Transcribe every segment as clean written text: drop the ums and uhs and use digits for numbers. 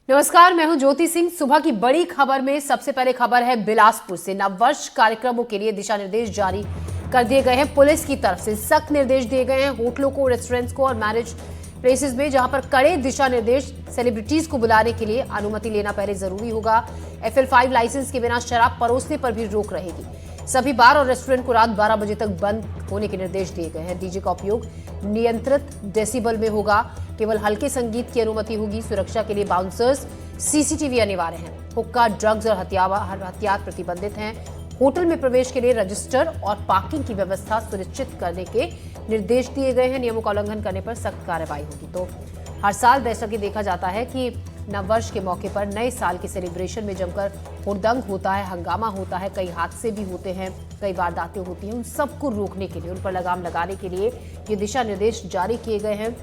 नमस्कार, मैं हूं ज्योति सिंह। सुबह की बड़ी खबर में सबसे पहले खबर है बिलासपुर से। नववर्ष कार्यक्रमों के लिए दिशा निर्देश जारी कर दिए गए हैं। पुलिस की तरफ से सख्त निर्देश दिए गए हैं होटलों को, रेस्टोरेंट्स को और मैरिज प्लेसेस में, जहां पर कड़े दिशा निर्देश। सेलिब्रिटीज को बुलाने के लिए अनुमति लेना पहले जरूरी होगा। FL5 लाइसेंस के बिना शराब परोसने पर भी रोक रहेगी। सभी बार और रेस्टोरेंट को रात 12 बजे तक बंद होने के निर्देश दिए गए हैं। डीजे का उपयोग नियंत्रित डेसिबल में होगा। केवल हल्के संगीत की अनुमति होगी। सुरक्षा के लिए बाउंसर्स, CCTV अनिवार्य हैं। हुक्का, ड्रग्स और हथियार प्रतिबंधित हैं। होटल में प्रवेश के लिए रजिस्टर और पार्किंग की व्यवस्था सुनिश्चित करने के निर्देश दिए गए हैं। नियमों का उल्लंघन करने पर सख्त कार्रवाई होगी। तो हर साल जैसा कि देखा जाता है कि नववर्ष के मौके पर नए साल के सेलिब्रेशन में जमकर हुड़दंग होता है, हंगामा होता है, कई हादसे भी होते हैं, कई वारदातें होती हैं। उन सबको रोकने के लिए, उन पर लगाम लगाने के लिए ये दिशा निर्देश जारी किए गए हैं,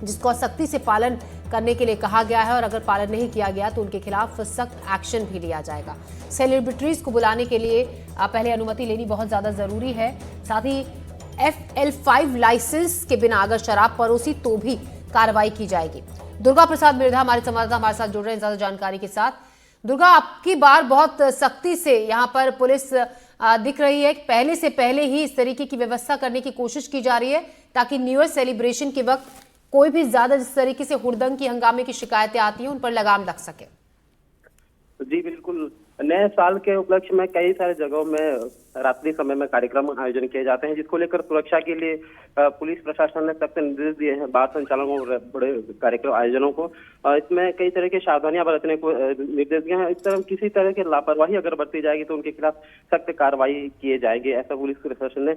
जिसको सख्ती से पालन करने के लिए कहा गया है। और अगर पालन नहीं किया गया तो उनके खिलाफ सख्त एक्शन भी लिया जाएगा। सेलिब्रिटीज को बुलाने के लिए पहले अनुमति लेनी बहुत ज्यादा जरूरी है। साथ ही FL5 लाइसेंस के बिना अगर शराब परोसी तो भी कार्रवाई की जाएगी। दुर्गा प्रसाद मिर्धा हमारे संवाददाता हमारे साथ जुड़ रहे हैं ज्यादा जानकारी के साथ। दुर्गा, आपकी बार बहुत सख्ती से यहाँ पर पुलिस दिख रही है। पहले से पहले ही इस तरीके की व्यवस्था करने की कोशिश की जा रही है ताकि न्यू ईयर सेलिब्रेशन के वक्त कोई भी ज्यादा जिस तरीके से हुड़दंग की, हंगामे की शिकायतें आती हैं, उन पर लगाम लग सके। जी बिल्कुल। नए साल के उपलक्ष्य में कई सारे जगहों में रात्रि समय में कार्यक्रम आयोजन किए जाते हैं, जिसको लेकर सुरक्षा के लिए पुलिस प्रशासन ने सख्त निर्देश दिए हैं बार संचालकों और बड़े कार्यक्रम आयोजनों को। इसमें कई तरह की सावधानियां बरतने को निर्देश दिए हैं। इस तरह किसी तरह की लापरवाही अगर बरती जाएगी तो उनके खिलाफ सख्त कार्रवाई किए जाएंगे, ऐसा पुलिस प्रशासन ने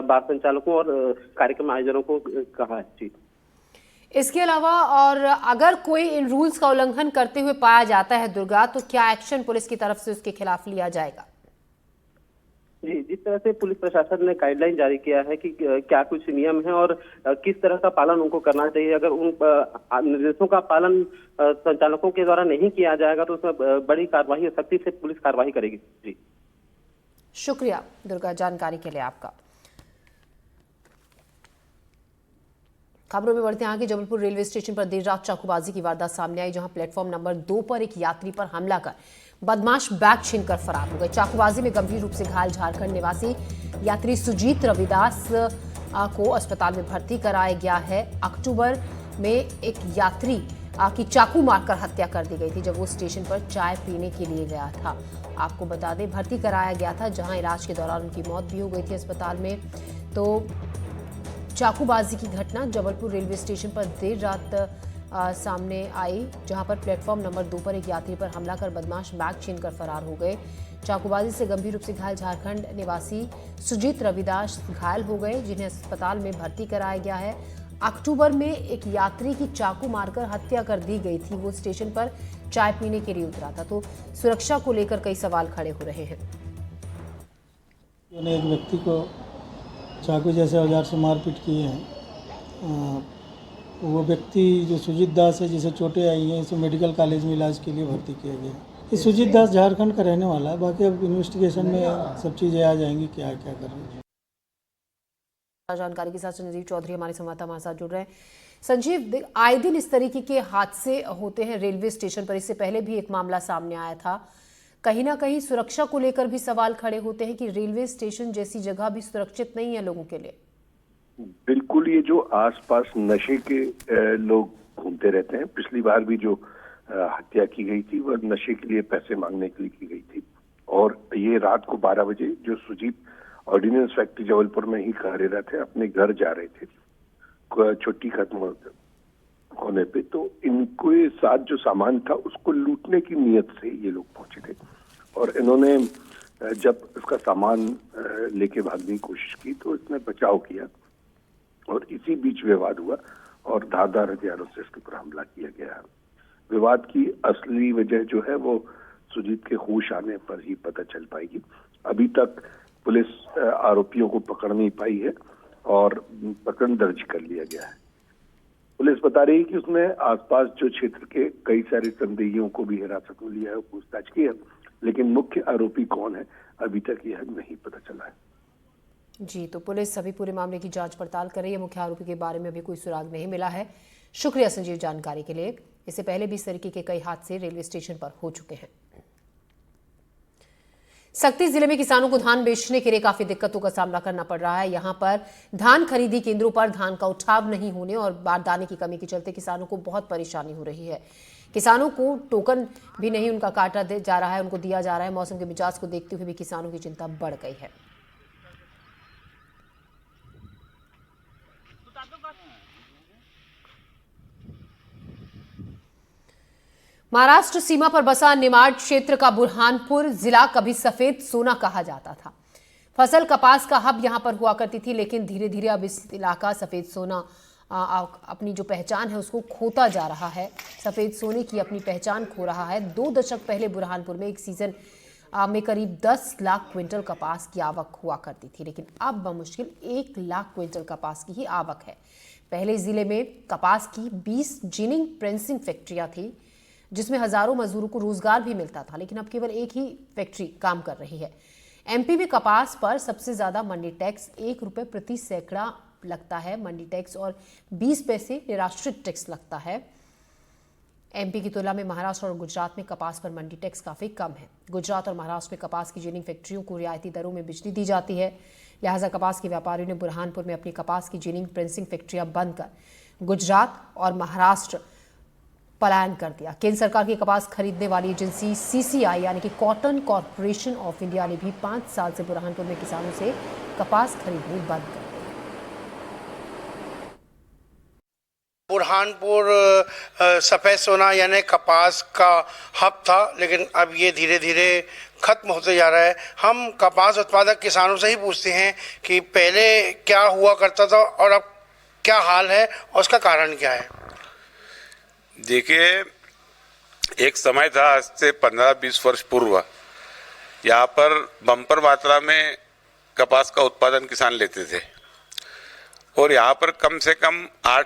बार संचालकों और कार्यक्रम आयोजनों को कहा है। जी, इसके अलावा और अगर कोई इन रूल्स का उल्लंघन करते हुए पाया जाता है दुर्गा, तो क्या एक्शन पुलिस की तरफ से उसके खिलाफ लिया जाएगा? जी, जिस तरह से पुलिस प्रशासन ने गाइडलाइन जारी किया है कि क्या कुछ नियम है और किस तरह का पालन उनको करना चाहिए, अगर उन निर्देशों का पालन संचालकों के द्वारा नहीं किया जाएगा तो उसमें बड़ी कार्रवाई, सख्ती से पुलिस कार्रवाई करेगी। जी, शुक्रिया दुर्गा जानकारी के लिए आपका। खबरों में बढ़ते हैं आगे। जबलपुर रेलवे स्टेशन पर देर रात चाकूबाजी की वारदात सामने आई, जहां प्लेटफॉर्म नंबर 2 पर एक यात्री पर हमला कर बदमाश बैग छीनकर फरार हो गए। चाकूबाजी में गंभीर रूप से घायल झारखंड निवासी यात्री सुजीत रविदास को अस्पताल में भर्ती कराया गया है। अक्टूबर में एक यात्री की चाकू मारकर हत्या कर दी गई थी, जब वो स्टेशन पर चाय पीने के लिए गया था। आपको बता दें, भर्ती कराया गया था, जहां इलाज के दौरान उनकी मौत भी हो गई थी अस्पताल में। तो चाकूबाजी की घटना जबलपुर रेलवे स्टेशन पर देर रात सामने आई, जहां पर प्लेटफॉर्म नंबर 2 पर एक यात्री पर हमला कर बदमाश बैग छीनकर फरार हो गए। चाकूबाजी से गंभीर रूप से घायल झारखंड निवासी सुजीत रविदास घायल हो गए, जिन्हें अस्पताल में भर्ती कराया गया है। अक्टूबर में एक यात्री की चाकू मारकर हत्या कर दी गई थी। वो स्टेशन पर चाय पीने के लिए उतरा था। तो सुरक्षा को लेकर कई सवाल खड़े हो रहे हैं। एक व्यक्ति को चाकू जैसे औजार से मारपीट किए हैं। वो व्यक्ति जो सुजीत दास है, जिसे चोटें आई हैं, इसे मेडिकल कॉलेज में इलाज के लिए भर्ती किया गया है। ये सुजीत दास झारखंड का रहने वाला है। बाकी अब इन्वेस्टिगेशन में सब चीज़ें आ जाएंगी, क्या क्या कर रहे हैं। जानकारी के साथ संजीव चौधरी हमारे संवाददाता हमारे साथ जुड़ रहे हैं। संजीव, आए दिन इस तरीके के हादसे होते हैं रेलवे स्टेशन पर। इससे पहले भी एक मामला सामने आया था। कहीं ना कहीं सुरक्षा को लेकर भी सवाल खड़े होते हैं कि रेलवे स्टेशन जैसी जगह भी सुरक्षित नहीं है लोगों के लिए। बिल्कुल, ये जो आसपास नशे के लोग घूमते रहते हैं। पिछली बार भी जो हत्या की गई थी वह नशे के लिए पैसे मांगने के लिए की गई थी। और ये रात को 12 बजे जो सुजीत ऑर्डिनेंस फैक्ट्री जबलपुर में ही कार्यरत है, अपने घर जा रहे थे छुट्टी खत्म होने पे, तो इनके साथ जो सामान था उसको लूटने की नीयत से ये लोग पहुंचे थे। और इन्होंने जब इसका सामान लेके भागने की कोशिश की तो इसने बचाव किया और इसी बीच विवाद हुआ और धारदार हथियारों से इसके ऊपर हमला किया गया। विवाद की असली वजह जो है वो सुजीत के होश आने पर ही पता चल पाएगी। अभी तक पुलिस आरोपियों को पकड़ नहीं पाई है और प्रकरण दर्ज कर लिया गया है। पुलिस बता रही है कि उसने आसपास जो क्षेत्र के कई सारे संदेहियों को भी हिरासत में लिया है, पूछताछ की है, लेकिन मुख्य आरोपी कौन है अभी तक यह नहीं पता चला है। जी, तो पुलिस अभी पूरे मामले की जांच पड़ताल कर रही है। मुख्य आरोपी के बारे में अभी कोई सुराग नहीं मिला है। शुक्रिया संजीव जानकारी के लिए। इससे पहले भी इस तरीके के कई हादसे रेलवे स्टेशन पर हो चुके हैं। सक्ती जिले में किसानों को धान बेचने के लिए काफी दिक्कतों का सामना करना पड़ रहा है। यहां पर धान खरीदी केंद्रों पर धान का उठाव नहीं होने और बारदाने की कमी के चलते किसानों को बहुत परेशानी हो रही है। किसानों को टोकन भी नहीं उनका काटा जा रहा है, उनको दिया जा रहा है। मौसम के मिजाज को देखते हुए भी किसानों की चिंता बढ़ गई है। महाराष्ट्र सीमा पर बसा निमाड़ क्षेत्र का बुरहानपुर जिला कभी सफेद सोना कहा जाता था। फसल कपास का हब यहां पर हुआ करती थी, लेकिन धीरे धीरे अब इस इलाका सफेद सोना अपनी जो पहचान है उसको खोता जा रहा है। सफेद सोने की अपनी पहचान खो रहा है। 2 दशक पहले बुरहानपुर में एक सीजन में करीब 10 लाख क्विंटल कपास की आवक हुआ करती थी, लेकिन अब बमुश्किल 1 लाख क्विंटल कपास की ही आवक है। पहले जिले में कपास की 20 जिनिंग प्रेसिंग फैक्ट्रियां थी, जिसमें हजारों मजदूरों को रोजगार भी मिलता था, लेकिन अब केवल एक ही फैक्ट्री काम कर रही है। एमपी में कपास पर सबसे ज्यादा मंडी टैक्स 1 रुपए प्रति सैकड़ा लगता है। मंडी टैक्स और 20 पैसे निराश्रित टैक्स लगता है। एमपी की तुलना में महाराष्ट्र और गुजरात में कपास पर मंडी टैक्स काफी कम है। गुजरात और महाराष्ट्र में कपास की जिनिंग फैक्ट्रियों को रियायती दरों में बिजली दी जाती है, लिहाजा कपास के व्यापारियों ने बुरहानपुर में अपनी कपास की जिनिंग प्रेसिंग फैक्ट्रियां बंद कर गुजरात और महाराष्ट्र पलायन कर दिया। केंद्र सरकार की कपास खरीदने वाली एजेंसी सीसीआई यानी कि कॉटन कॉर्पोरेशन ऑफ इंडिया ने भी 5 साल से बुरहानपुर में किसानों से कपास खरीदनी बंद कर दी। बुरहानपुर सफ़ेद सोना यानी कपास का हब था, लेकिन अब ये धीरे धीरे खत्म होते जा रहा है। हम कपास उत्पादक किसानों से ही पूछते हैं कि पहले क्या हुआ करता था और अब क्या हाल है और उसका कारण क्या है। देखिए, एक समय था आज से 15-20 वर्ष पूर्व, यहाँ पर बम्पर मात्रा में कपास का उत्पादन किसान लेते थे और यहाँ पर कम से कम 8